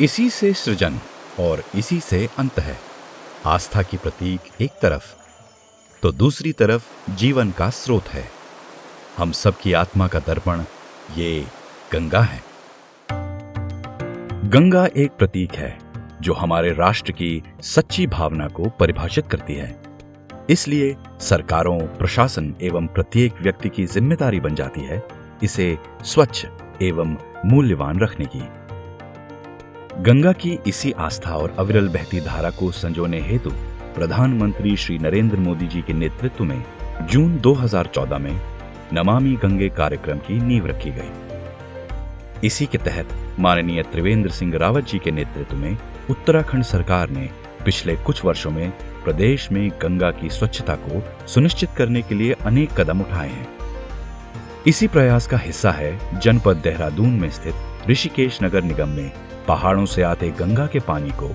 इसी से सृजन और इसी से अंत है। आस्था की प्रतीक एक तरफ तो दूसरी तरफ जीवन का स्रोत है। हम सबकी आत्मा का दर्पण ये गंगा है। गंगा एक प्रतीक है जो हमारे राष्ट्र की सच्ची भावना को परिभाषित करती है। इसलिए सरकारों, प्रशासन एवं प्रत्येक व्यक्ति की जिम्मेदारी बन जाती है इसे स्वच्छ एवं मूल्यवान रखने की। गंगा की इसी आस्था और अविरल बहती धारा को संजोने हेतु प्रधानमंत्री श्री नरेंद्र मोदी जी के नेतृत्व में जून 2014 में नमामि गंगे कार्यक्रम की नींव रखी गई। इसी के तहत माननीय त्रिवेंद्र सिंह रावत जी के नेतृत्व में उत्तराखंड सरकार ने पिछले कुछ वर्षों में प्रदेश में गंगा की स्वच्छता को सुनिश्चित करने के लिए अनेक कदम उठाए हैं। इसी प्रयास का हिस्सा है जनपद देहरादून में स्थित ऋषिकेश नगर निगम में पहाड़ों से आते गंगा के पानी को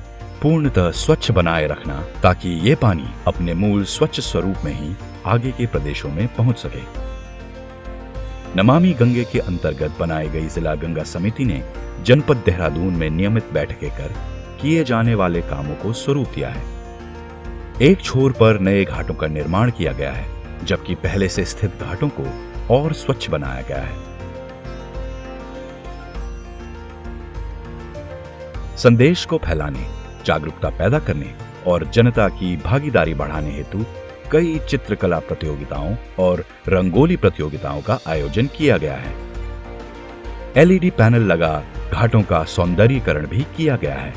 पूर्णतः स्वच्छ बनाए रखना, ताकि ये पानी अपने मूल स्वच्छ स्वरूप में ही आगे के प्रदेशों में पहुंच सके। नमामि गंगे के अंतर्गत बनाई गई जिला गंगा समिति ने जनपद देहरादून में नियमित बैठकें कर किए जाने वाले कामों को स्वरूप दिया है। एक छोर पर नए घाटों का निर्माण किया गया है, जबकि पहले से स्थित घाटों को और स्वच्छ बनाया गया है। संदेश को फैलाने, जागरूकता पैदा करने और जनता की भागीदारी बढ़ाने हेतु कई चित्रकला प्रतियोगिताओं और रंगोली प्रतियोगिताओं का आयोजन किया गया है। एलईडी पैनल लगा घाटों का सौंदर्यीकरण भी किया गया है।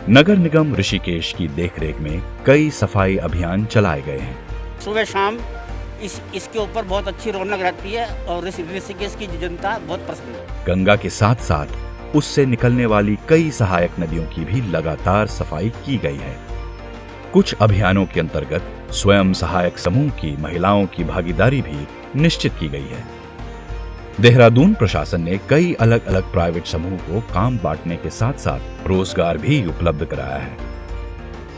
नगर निगम ऋषिकेश की देखरेख में कई सफाई अभियान चलाए गए हैं। सुबह शाम इसके ऊपर बहुत अच्छी रौनक रहती है और ऋषिकेश की जनता बहुत प्रसन्न है। गंगा के साथ साथ उससे निकलने वाली कई सहायक नदियों की भी लगातार सफाई की गई है। कुछ अभियानों के अंतर्गत स्वयं सहायक समूह की महिलाओं की भागीदारी भी निश्चित की गई है। देहरादून प्रशासन ने कई अलग अलग प्राइवेट समूह को काम बांटने के साथ साथ रोजगार भी उपलब्ध कराया है।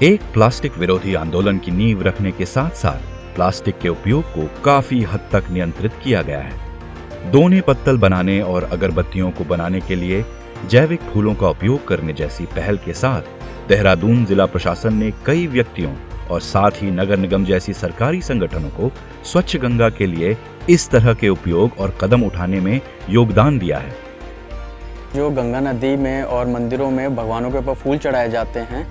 एक प्लास्टिक विरोधी आंदोलन की नींव रखने के साथ साथ प्लास्टिक के उपयोग को काफी हद तक नियंत्रित किया गया है। दोने पत्तल बनाने और अगरबत्तियों को बनाने के लिए जैविक फूलों का उपयोग करने जैसी पहल के साथ देहरादून जिला प्रशासन ने कई व्यक्तियों और साथ ही नगर निगम जैसी सरकारी संगठनों को स्वच्छ गंगा के लिए इस तरह के उपयोग और कदम उठाने में योगदान दिया है। जो गंगा नदी में और मंदिरों में भगवानों के ऊपर फूल चढ़ाए जाते हैं,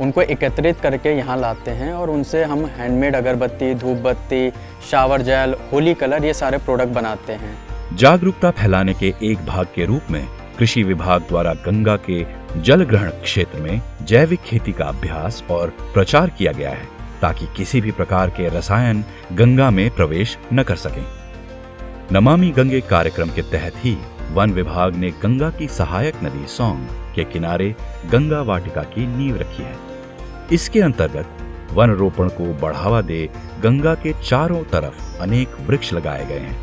उनको एकत्रित करके यहाँ लाते हैं और उनसे हम हैंडमेड अगरबत्ती, धूप बत्ती, शावर जेल, होली कलर ये सारे प्रोडक्ट बनाते हैं। जागरूकता फैलाने के एक भाग के रूप में कृषि विभाग द्वारा गंगा के जल ग्रहण क्षेत्र में जैविक खेती का अभ्यास और प्रचार किया गया है, ताकि किसी भी प्रकार के रसायन गंगा में प्रवेश न कर सकें। नमामि गंगे कार्यक्रम के तहत ही वन विभाग ने गंगा की सहायक नदी सौंग के किनारे गंगा वाटिका की नींव रखी है। इसके अंतर्गत वन रोपण को बढ़ावा दे गंगा के चारों तरफ अनेक वृक्ष लगाए गए हैं।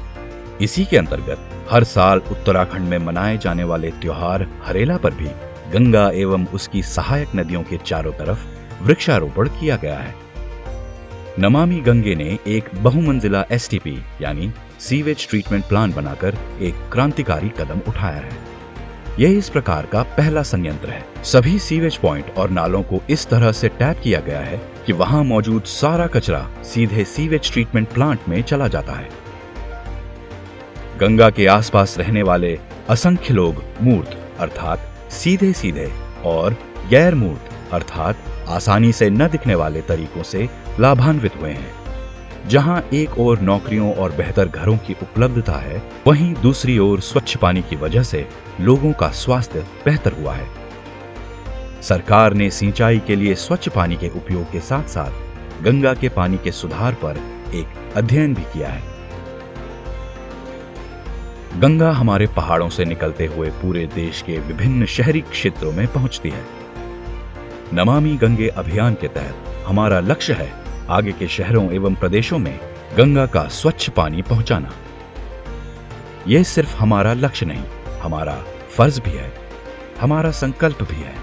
इसी के अंतर्गत हर साल उत्तराखंड में मनाए जाने वाले त्योहार हरेला पर भी गंगा एवं उसकी सहायक नदियों के चारों तरफ वृक्षारोपण किया गया है। नमामि गंगे ने एक बहुमंजिला एसटीपी यानी सीवेज ट्रीटमेंट प्लांट बनाकर एक क्रांतिकारी कदम उठाया है। यह इस प्रकार का पहला संयंत्र है। सभी सीवेज पॉइंट और नालों को इस तरह से टैप किया गया है कि वहां मौजूद सारा कचरा सीधे सीवेज ट्रीटमेंट प्लांट में चला जाता है। गंगा के आसपास रहने वाले असंख्य लोग मूर्त अर्थात सीधे सीधे और गैर मूर्त अर्थात आसानी से न दिखने वाले तरीकों से लाभान्वित हुए हैं। जहां एक ओर नौकरियों और बेहतर घरों की उपलब्धता है, वहीं दूसरी ओर स्वच्छ पानी की वजह से लोगों का स्वास्थ्य बेहतर हुआ है। सरकार ने सिंचाई के लिए स्वच्छ पानी के उपयोग के साथ साथ गंगा के पानी के सुधार पर एक अध्ययन भी किया है। गंगा हमारे पहाड़ों से निकलते हुए पूरे देश के विभिन्न शहरी क्षेत्रों में पहुंचती है। नमामि गंगे अभियान के तहत हमारा लक्ष्य है आगे के शहरों एवं प्रदेशों में गंगा का स्वच्छ पानी पहुंचाना। यह सिर्फ हमारा लक्ष्य नहीं, हमारा फर्ज भी है, हमारा संकल्प भी है।